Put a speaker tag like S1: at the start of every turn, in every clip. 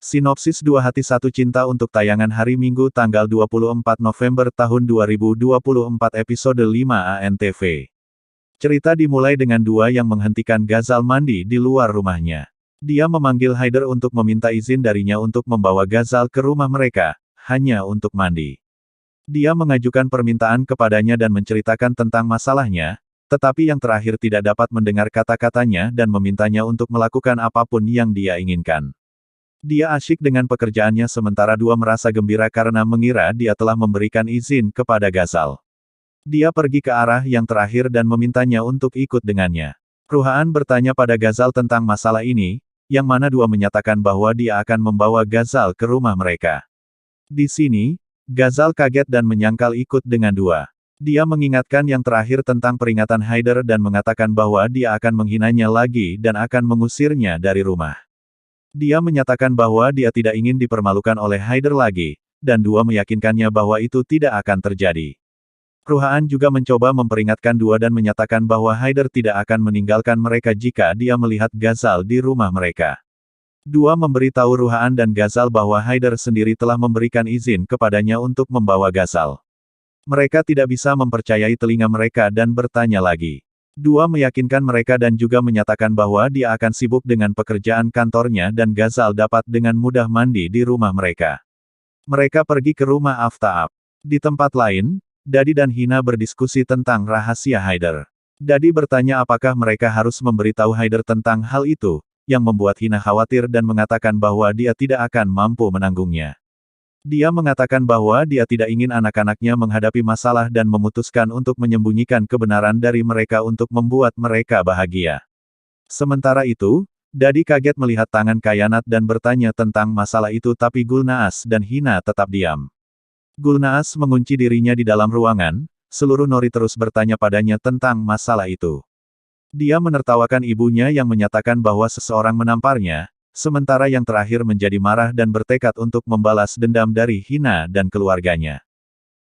S1: Sinopsis Dua Hati Satu Cinta untuk tayangan hari Minggu tanggal 24 November tahun 2024 episode 5 ANTV. Cerita dimulai dengan Dua yang menghentikan Ghazal mandi di luar rumahnya. Dia memanggil Haider untuk meminta izin darinya untuk membawa Ghazal ke rumah mereka, hanya untuk mandi. Dia mengajukan permintaan kepadanya dan menceritakan tentang masalahnya, tetapi yang terakhir tidak dapat mendengar kata-katanya dan memintanya untuk melakukan apapun yang dia inginkan. Dia asyik dengan pekerjaannya sementara Dua merasa gembira karena mengira dia telah memberikan izin kepada Ghazal. Dia pergi ke arah yang terakhir dan memintanya untuk ikut dengannya. Ruhaan bertanya pada Ghazal tentang masalah ini, yang mana Dua menyatakan bahwa dia akan membawa Ghazal ke rumah mereka. Di sini, Ghazal kaget dan menyangkal ikut dengan Dua. Dia mengingatkan yang terakhir tentang peringatan Haider dan mengatakan bahwa dia akan menghinanya lagi dan akan mengusirnya dari rumah. Dia menyatakan bahwa dia tidak ingin dipermalukan oleh Haider lagi, dan Dua meyakinkannya bahwa itu tidak akan terjadi. Ruhaan juga mencoba memperingatkan Dua dan menyatakan bahwa Haider tidak akan meninggalkan mereka jika dia melihat Ghazal di rumah mereka. Dua memberitahu Ruhaan dan Ghazal bahwa Haider sendiri telah memberikan izin kepadanya untuk membawa Ghazal. Mereka tidak bisa mempercayai telinga mereka dan bertanya lagi. Dua meyakinkan mereka dan juga menyatakan bahwa dia akan sibuk dengan pekerjaan kantornya dan Ghazal dapat dengan mudah mandi di rumah mereka. Mereka pergi ke rumah Aftaab. Di tempat lain, Dadi dan Hina berdiskusi tentang rahasia Haider. Dadi bertanya apakah mereka harus memberitahu Haider tentang hal itu, yang membuat Hina khawatir dan mengatakan bahwa dia tidak akan mampu menanggungnya. Dia mengatakan bahwa dia tidak ingin anak-anaknya menghadapi masalah dan memutuskan untuk menyembunyikan kebenaran dari mereka untuk membuat mereka bahagia. Sementara itu, Dadi kaget melihat tangan Kayanat dan bertanya tentang masalah itu tapi Gulnaas dan Hina tetap diam. Gulnaas mengunci dirinya di dalam ruangan, seluruh Nori terus bertanya padanya tentang masalah itu. Dia menertawakan ibunya yang menyatakan bahwa seseorang menamparnya, sementara yang terakhir menjadi marah dan bertekad untuk membalas dendam dari Hina dan keluarganya.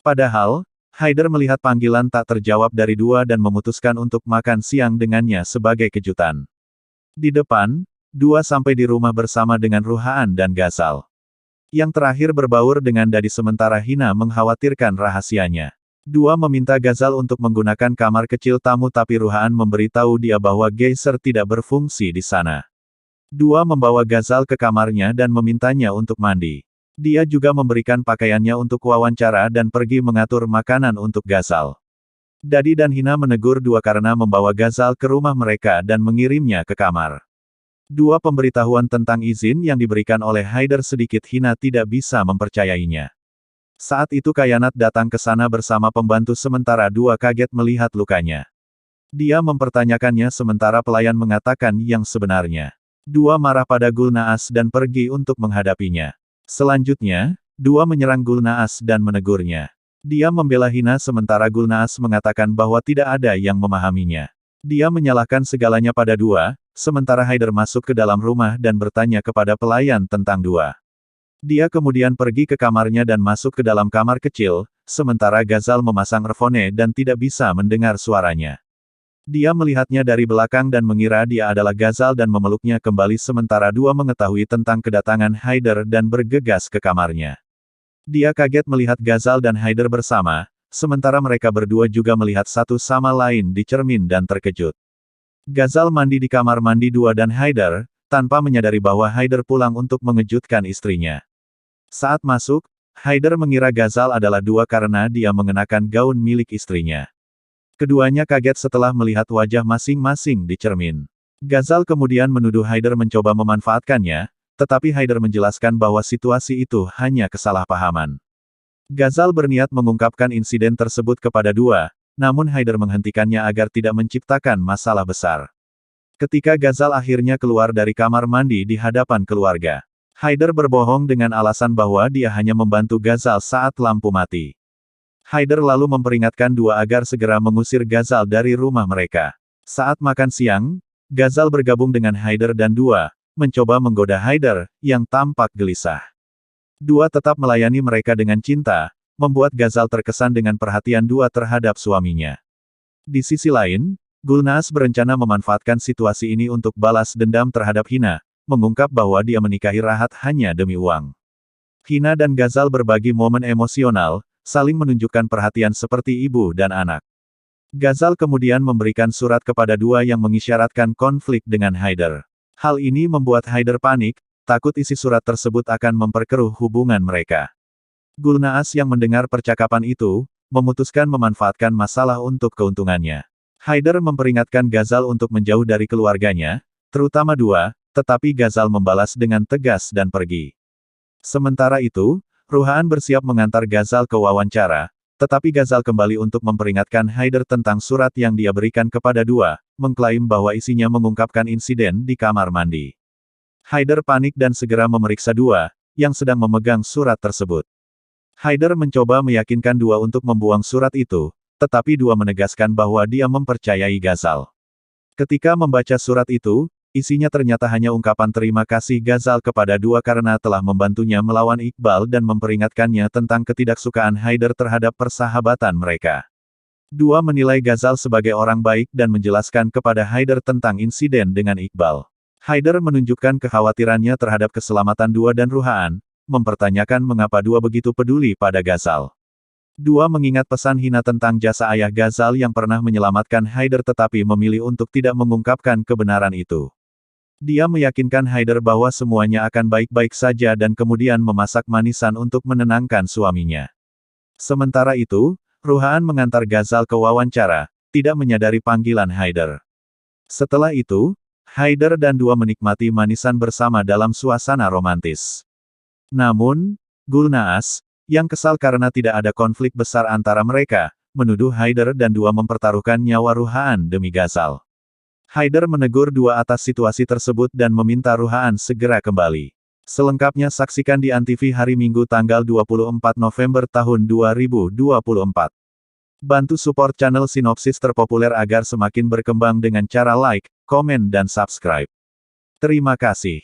S1: Padahal, Haider melihat panggilan tak terjawab dari Dua dan memutuskan untuk makan siang dengannya sebagai kejutan. Di depan, Dua sampai di rumah bersama dengan Ruhaan dan Ghazal. Yang terakhir berbaur dengan Dadi sementara Hina mengkhawatirkan rahasianya. Dua meminta Ghazal untuk menggunakan kamar kecil tamu tapi Ruhaan memberitahu dia bahwa geyser tidak berfungsi di sana. Dua membawa Ghazal ke kamarnya dan memintanya untuk mandi. Dia juga memberikan pakaiannya untuk wawancara dan pergi mengatur makanan untuk Ghazal. Dadi dan Hina menegur Dua karena membawa Ghazal ke rumah mereka dan mengirimnya ke kamar. Dua pemberitahuan tentang izin yang diberikan oleh Haider sedikit Hina tidak bisa mempercayainya. Saat itu Kayanat datang ke sana bersama pembantu sementara Dua kaget melihat lukanya. Dia mempertanyakannya sementara pelayan mengatakan yang sebenarnya. Dua marah pada Gulnaas dan pergi untuk menghadapinya. Selanjutnya, Dua menyerang Gulnaas dan menegurnya. Dia membela Hina sementara Gulnaas mengatakan bahwa tidak ada yang memahaminya. Dia menyalahkan segalanya pada Dua, sementara Haider masuk ke dalam rumah dan bertanya kepada pelayan tentang Dua. Dia kemudian pergi ke kamarnya dan masuk ke dalam kamar kecil, sementara Ghazal memasang earphone dan tidak bisa mendengar suaranya. Dia melihatnya dari belakang dan mengira dia adalah Ghazal dan memeluknya kembali sementara Dua mengetahui tentang kedatangan Haider dan bergegas ke kamarnya. Dia kaget melihat Ghazal dan Haider bersama, sementara mereka berdua juga melihat satu sama lain di cermin dan terkejut. Ghazal mandi di kamar mandi Dua dan Haider, tanpa menyadari bahwa Haider pulang untuk mengejutkan istrinya. Saat masuk, Haider mengira Ghazal adalah Dua karena dia mengenakan gaun milik istrinya. Keduanya kaget setelah melihat wajah masing-masing di cermin. Ghazal kemudian menuduh Haider mencoba memanfaatkannya, tetapi Haider menjelaskan bahwa situasi itu hanya kesalahpahaman. Ghazal berniat mengungkapkan insiden tersebut kepada Dua, namun Haider menghentikannya agar tidak menciptakan masalah besar. Ketika Ghazal akhirnya keluar dari kamar mandi di hadapan keluarga, Haider berbohong dengan alasan bahwa dia hanya membantu Ghazal saat lampu mati. Haider lalu memperingatkan Dua agar segera mengusir Ghazal dari rumah mereka. Saat makan siang, Ghazal bergabung dengan Haider dan Dua, mencoba menggoda Haider, yang tampak gelisah. Dua tetap melayani mereka dengan cinta, membuat Ghazal terkesan dengan perhatian Dua terhadap suaminya. Di sisi lain, Gulnaas berencana memanfaatkan situasi ini untuk balas dendam terhadap Hina, mengungkap bahwa dia menikahi Rahat hanya demi uang. Hina dan Ghazal berbagi momen emosional, saling menunjukkan perhatian seperti ibu dan anak. Ghazal kemudian memberikan surat kepada dua yang mengisyaratkan konflik dengan Haider. Hal ini membuat Haider panik, takut isi surat tersebut akan memperkeruh hubungan mereka. Gulnaas yang mendengar percakapan itu, memutuskan memanfaatkan masalah untuk keuntungannya. Haider memperingatkan Ghazal untuk menjauh dari keluarganya, terutama dua, tetapi Ghazal membalas dengan tegas dan pergi. Sementara itu, Ruhaan bersiap mengantar Ghazal ke wawancara, tetapi Ghazal kembali untuk memperingatkan Haider tentang surat yang dia berikan kepada dua, mengklaim bahwa isinya mengungkapkan insiden di kamar mandi. Haider panik dan segera memeriksa dua, yang sedang memegang surat tersebut. Haider mencoba meyakinkan dua untuk membuang surat itu, tetapi dua menegaskan bahwa dia mempercayai Ghazal. Ketika membaca surat itu, isinya ternyata hanya ungkapan terima kasih Ghazal kepada dua karena telah membantunya melawan Iqbal dan memperingatkannya tentang ketidaksukaan Haider terhadap persahabatan mereka. Dua menilai Ghazal sebagai orang baik dan menjelaskan kepada Haider tentang insiden dengan Iqbal. Haider menunjukkan kekhawatirannya terhadap keselamatan dua dan Ruhaan, mempertanyakan mengapa dua begitu peduli pada Ghazal. Dua mengingat pesan Hina tentang jasa ayah Ghazal yang pernah menyelamatkan Haider tetapi memilih untuk tidak mengungkapkan kebenaran itu. Dia meyakinkan Haider bahwa semuanya akan baik-baik saja dan kemudian memasak manisan untuk menenangkan suaminya. Sementara itu, Ruhaan mengantar Ghazal ke wawancara, tidak menyadari panggilan Haider. Setelah itu, Haider dan dua menikmati manisan bersama dalam suasana romantis. Namun, Gulnaas, yang kesal karena tidak ada konflik besar antara mereka, menuduh Haider dan dua mempertaruhkan nyawa Ruhaan demi Ghazal. Haider menegur dua atas situasi tersebut dan meminta Ruhaan segera kembali. Selengkapnya saksikan di Antv hari Minggu tanggal 24 November tahun 2024. Bantu support channel Sinopsis terpopuler agar semakin berkembang dengan cara like, komen dan subscribe. Terima kasih.